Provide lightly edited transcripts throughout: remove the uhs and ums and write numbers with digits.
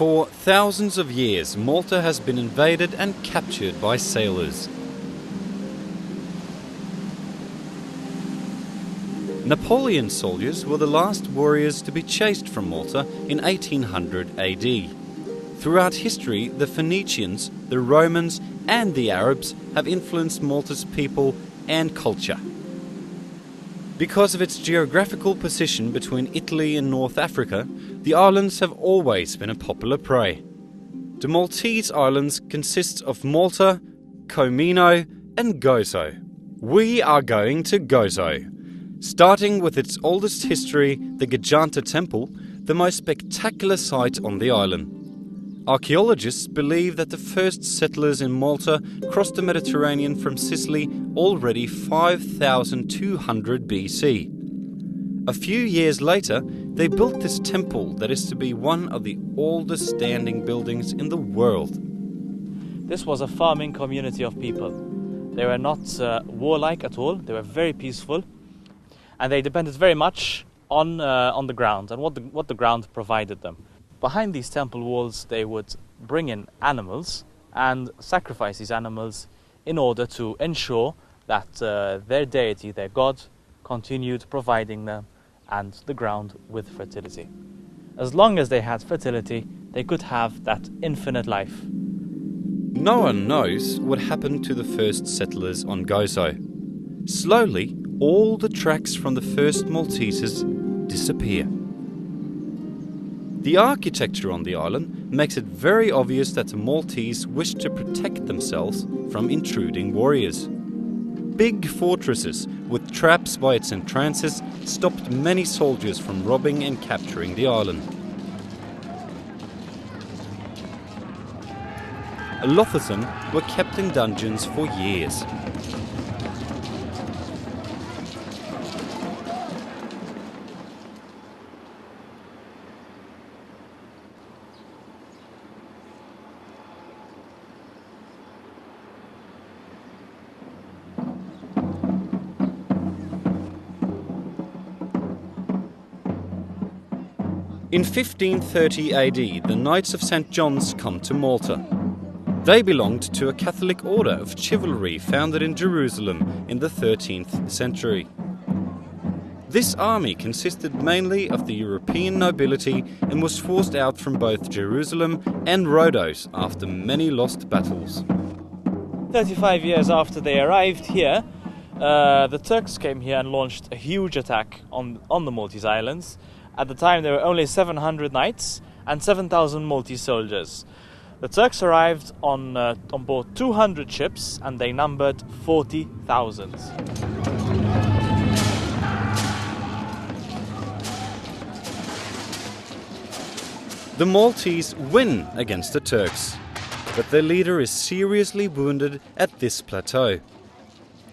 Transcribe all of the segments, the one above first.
For thousands of years, Malta has been invaded and captured by sailors. Napoleon's soldiers were the last warriors to be chased from Malta in 1800 AD. Throughout history, the Phoenicians, the Romans and the Arabs have influenced Malta's people and culture. Because of its geographical position between Italy and North Africa, the islands have always been a popular prey. The Maltese islands consist of Malta, Comino and Gozo. We are going to Gozo. Starting with its oldest history, the Giganta Temple, the most spectacular site on the island. Archaeologists believe that the first settlers in Malta crossed the Mediterranean from Sicily already 5200 BC. A few years later, they built this temple that is to be one of the oldest standing buildings in the world. This was a farming community of people. They were not warlike at all, they were very peaceful, and they depended very much on the ground and what the ground provided them. Behind these temple walls, they would bring in animals and sacrifice these animals in order to ensure that their deity, their god, continued providing them and the ground with fertility. As long as they had fertility, they could have that infinite life. No one knows what happened to the first settlers on Gozo. Slowly, all the tracks from the first Maltesers disappear. The architecture on the island makes it very obvious that the Maltese wished to protect themselves from intruding warriors. Big fortresses with traps by its entrances stopped many soldiers from robbing and capturing the island. A lot of them were kept in dungeons for years. In 1530 AD, the Knights of St. John's come to Malta. They belonged to a Catholic order of chivalry founded in Jerusalem in the 13th century. This army consisted mainly of the European nobility and was forced out from both Jerusalem and Rhodos after many lost battles. 35 years after they arrived here, the Turks came here and launched a huge attack on the Maltese Islands. At the time, there were only 700 knights and 7,000 Maltese soldiers. The Turks arrived on board 200 ships and they numbered 40,000. The Maltese win against the Turks, but their leader is seriously wounded at this plateau.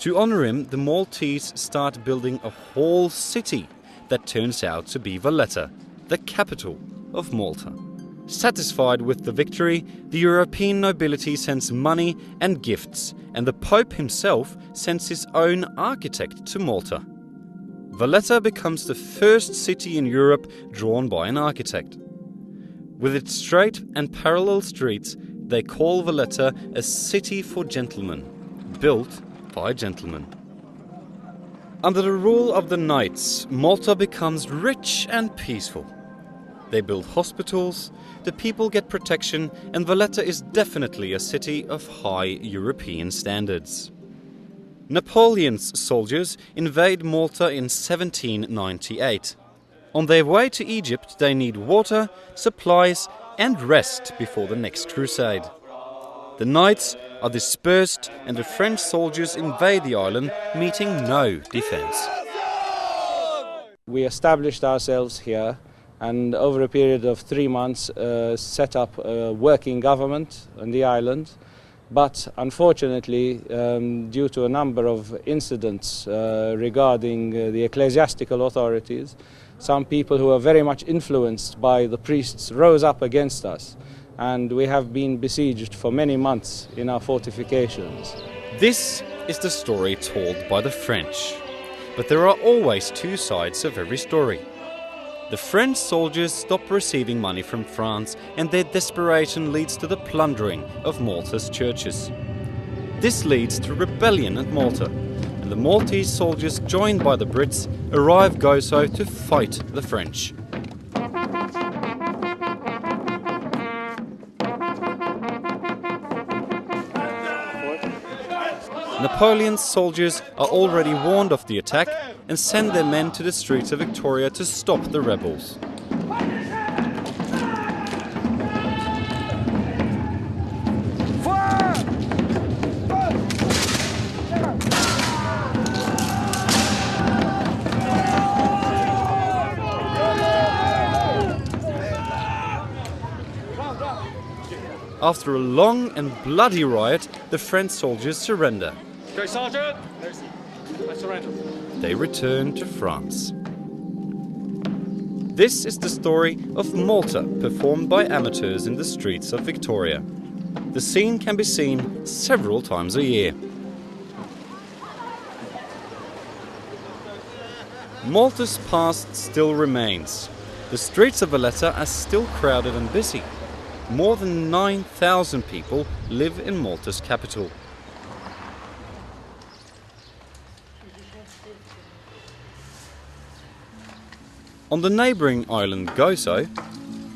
To honor him, the Maltese start building a whole city that turns out to be Valletta, the capital of Malta. Satisfied with the victory, the European nobility sends money and gifts, and the Pope himself sends his own architect to Malta. Valletta becomes the first city in Europe drawn by an architect. With its straight and parallel streets, they call Valletta a city for gentlemen, built by gentlemen. Under the rule of the knights, Malta becomes rich and peaceful. They build hospitals, the people get protection, and Valletta is definitely a city of high European standards. Napoleon's soldiers invade Malta in 1798. On their way to Egypt, they need water, supplies, and rest before the next crusade. The knights are dispersed and the French soldiers invade the island, meeting no defense. We established ourselves here and over a period of 3 months set up a working government on the island. But unfortunately, due to a number of incidents regarding the ecclesiastical authorities, some people who are very much influenced by the priests rose up against us. And we have been besieged for many months in our fortifications. This is the story told by the French. But there are always two sides of every story. The French soldiers stop receiving money from France, and their desperation leads to the plundering of Malta's churches. This leads to rebellion at Malta, and the Maltese soldiers, joined by the Brits, arrive Gozo to fight the French. Napoleon's soldiers are already warned of the attack and send their men to the streets of Victoria to stop the rebels. After a long and bloody riot, the French soldiers surrender. Okay, Sergeant. I surrender. They return to France. This is the story of Malta, performed by amateurs in the streets of Victoria. The scene can be seen several times a year. Malta's past still remains. The streets of Valletta are still crowded and busy. More than 9,000 people live in Malta's capital. On the neighbouring island Gozo,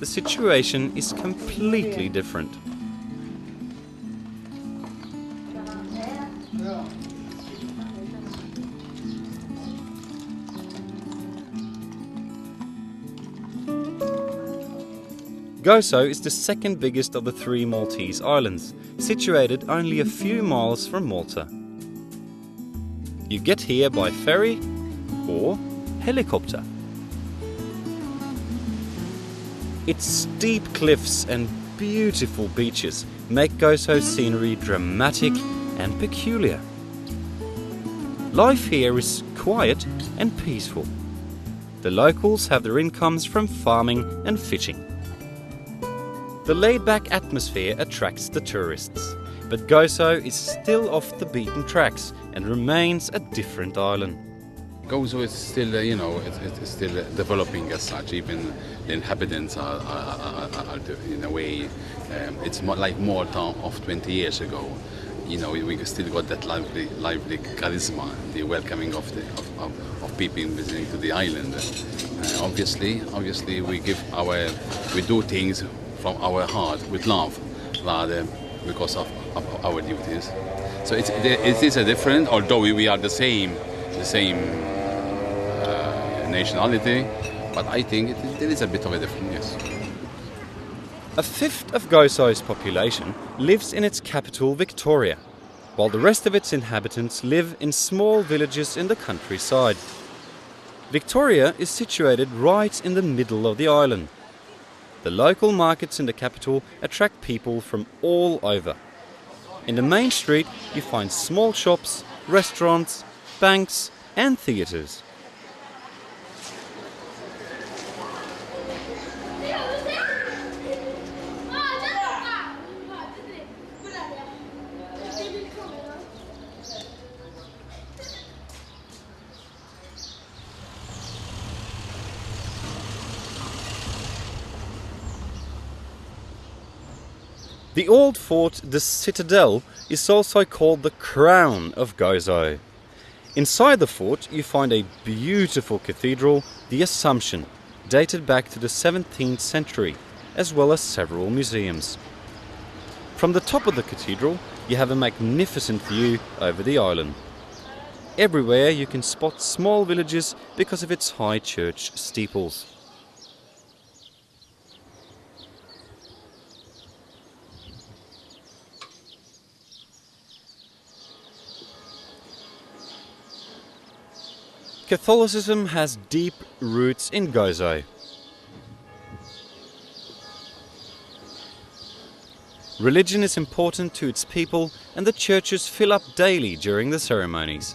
the situation is completely different. Gozo is the second biggest of the three Maltese islands, situated only a few miles from Malta. You get here by ferry or helicopter. Its steep cliffs and beautiful beaches make Gozo's scenery dramatic and peculiar. Life here is quiet and peaceful. The locals have their incomes from farming and fishing. The laid-back atmosphere attracts the tourists, but Gozo is still off the beaten tracks and remains a different island. Gozo is still, it's still developing as such. Even the inhabitants are in a way, it's more like Malta of 20 years ago. We still got that lively charisma, the welcoming of people visiting to the island. Obviously, we do things from our heart with love, rather because of our duties. So it is a different, although we are the same nationality, but I think there is a bit of a difference, yes. A fifth of Gozo's population lives in its capital Victoria, while the rest of its inhabitants live in small villages in the countryside. Victoria is situated right in the middle of the island. The local markets in the capital attract people from all over. In the main street you find small shops, restaurants, banks and theatres. The old fort, the Citadel, is also called the Crown of Gozo. Inside the fort you find a beautiful cathedral, the Assumption, dated back to the 17th century, as well as several museums. From the top of the cathedral you have a magnificent view over the island. Everywhere you can spot small villages because of its high church steeples. Catholicism has deep roots in Gozo. Religion is important to its people and the churches fill up daily during the ceremonies.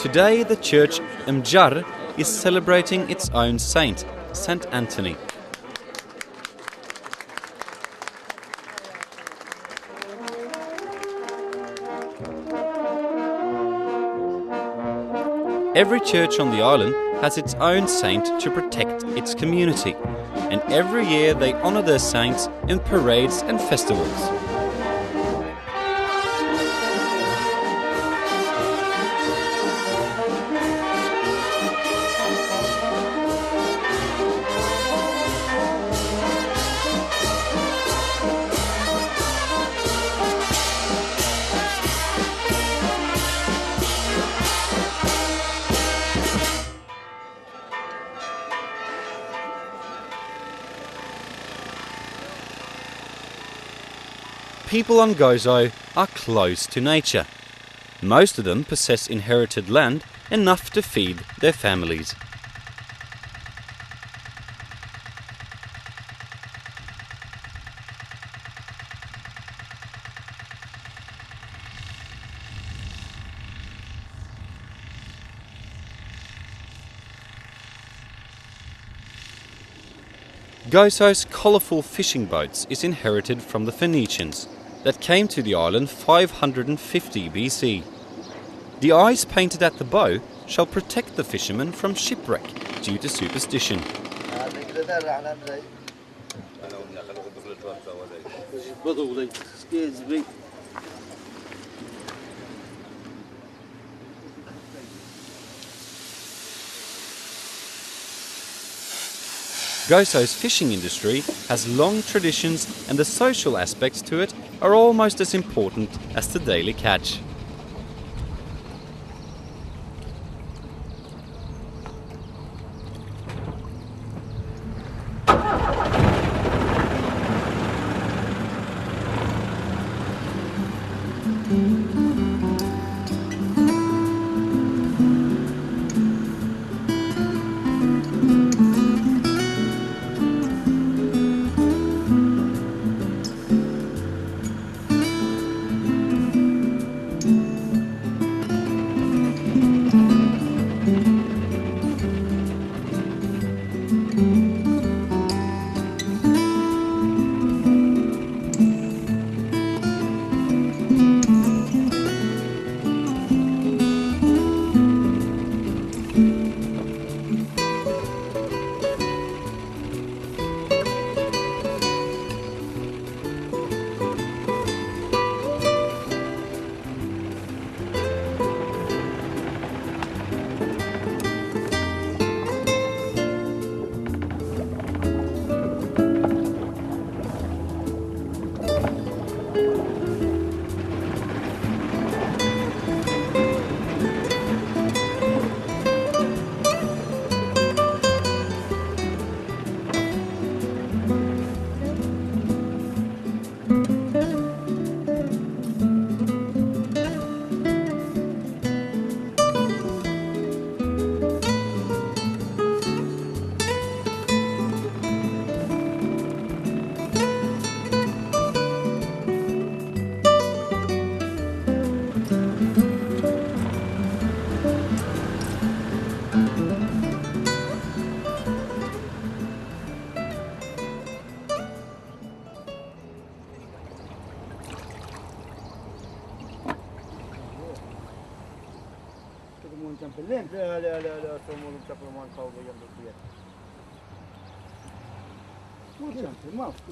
Today the church Mjar is celebrating its own saint, Saint Anthony. Every church on the island has its own saint to protect its community, and every year they honour their saints in parades and festivals. People on Gozo are close to nature. Most of them possess inherited land enough to feed their families. Gozo's colourful fishing boats is inherited from the Phoenicians that came to the island 550 BC. The eyes painted at the bow shall protect the fishermen from shipwreck due to superstition. Gozo's fishing industry has long traditions, and the social aspects to it are almost as important as the daily catch.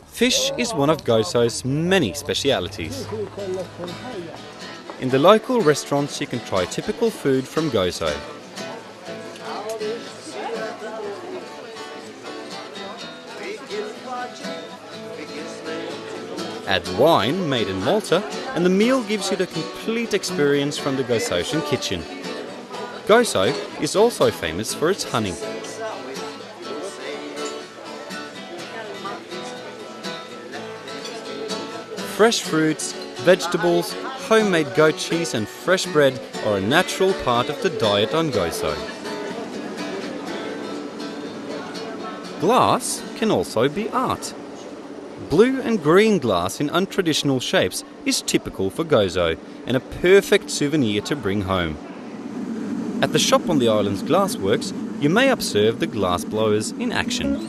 Fish is one of Gozo's many specialities. In the local restaurants you can try typical food from Gozo. Add wine made in Malta and the meal gives you the complete experience from the Gozosian kitchen. Gozo is also famous for its honey. Fresh fruits, vegetables, homemade goat cheese and fresh bread are a natural part of the diet on Gozo. Glass can also be art. Blue and green glass in untraditional shapes is typical for Gozo and a perfect souvenir to bring home. At the shop on the island's glassworks, you may observe the glass blowers in action.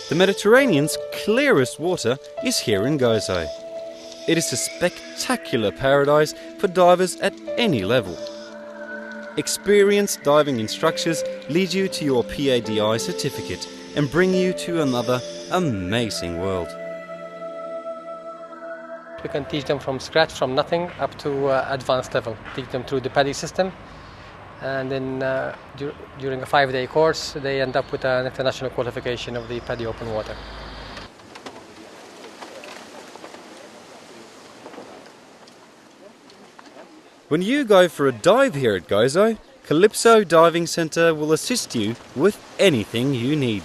The Mediterranean's clearest water is here in Gozo. It is a spectacular paradise for divers at any level. Experienced diving instructors lead you to your PADI certificate and bring you to another amazing world. We can teach them from scratch, from nothing up to advanced level. Teach them through the PADI system, and then during a 5-day course they end up with an international qualification of the PADI open water. When you go for a dive here at Gozo, Calypso Diving Centre will assist you with anything you need.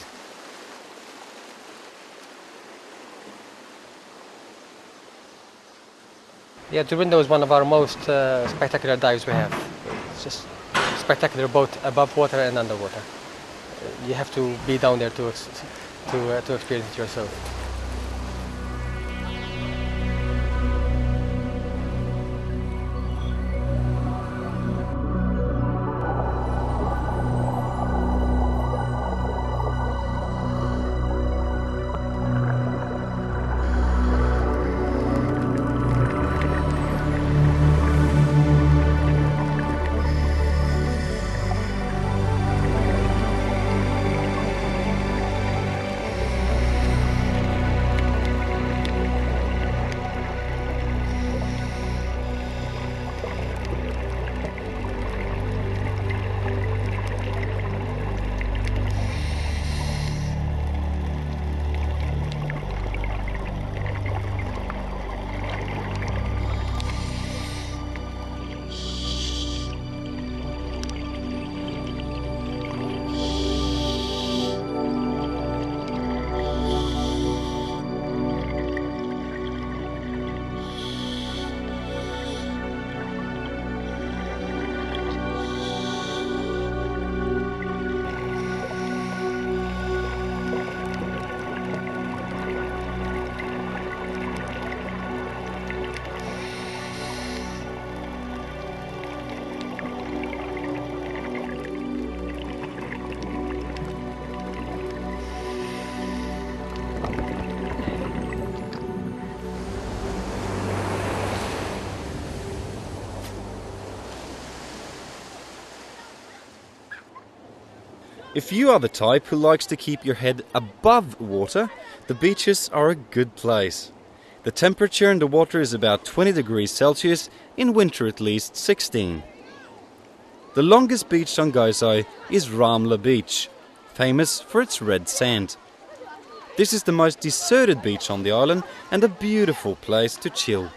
Yeah, the window is one of our most spectacular dives we have. It's just spectacular both above water and underwater. You have to be down there to experience it yourself. If you are the type who likes to keep your head above water, the beaches are a good place. The temperature in the water is about 20 degrees Celsius, in winter at least 16. The longest beach on Gozo is Ramla Beach, famous for its red sand. This is the most deserted beach on the island and a beautiful place to chill.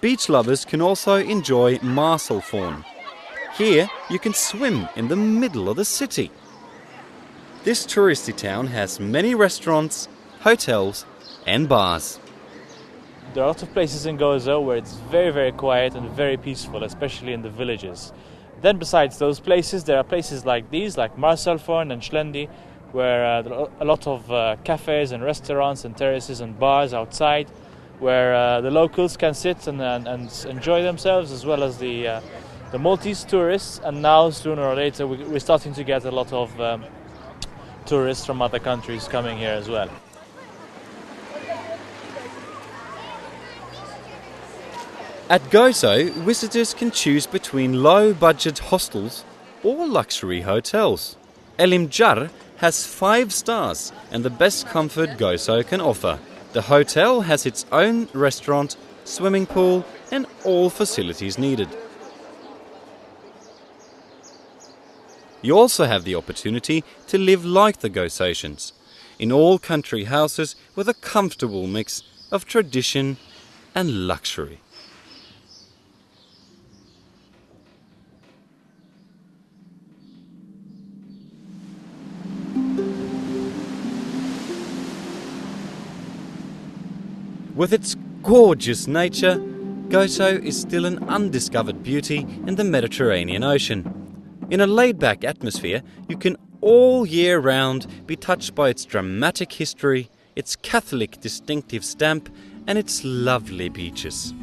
Beach lovers can also enjoy Marselforn. Here you can swim in the middle of the city. This touristy town has many restaurants, hotels and bars. There are lots of places in Gozo where it's very, very quiet and very peaceful, especially in the villages. Then besides those places, there are places like these, like Marselforn and Schlendi, where there are a lot of cafes and restaurants and terraces and bars outside, where the locals can sit and enjoy themselves, as well as the Maltese tourists. And now, sooner or later, we're starting to get a lot of tourists from other countries coming here as well. At Gozo, visitors can choose between low-budget hostels or luxury hotels. Elimjar has 5 stars and the best comfort Gozo can offer. The hotel has its own restaurant, swimming pool and all facilities needed. You also have the opportunity to live like the Gozatians, in all country houses with a comfortable mix of tradition and luxury. With its gorgeous nature, Gozo is still an undiscovered beauty in the Mediterranean Ocean. In a laid-back atmosphere, you can all year round be touched by its dramatic history, its Catholic distinctive stamp, and its lovely beaches.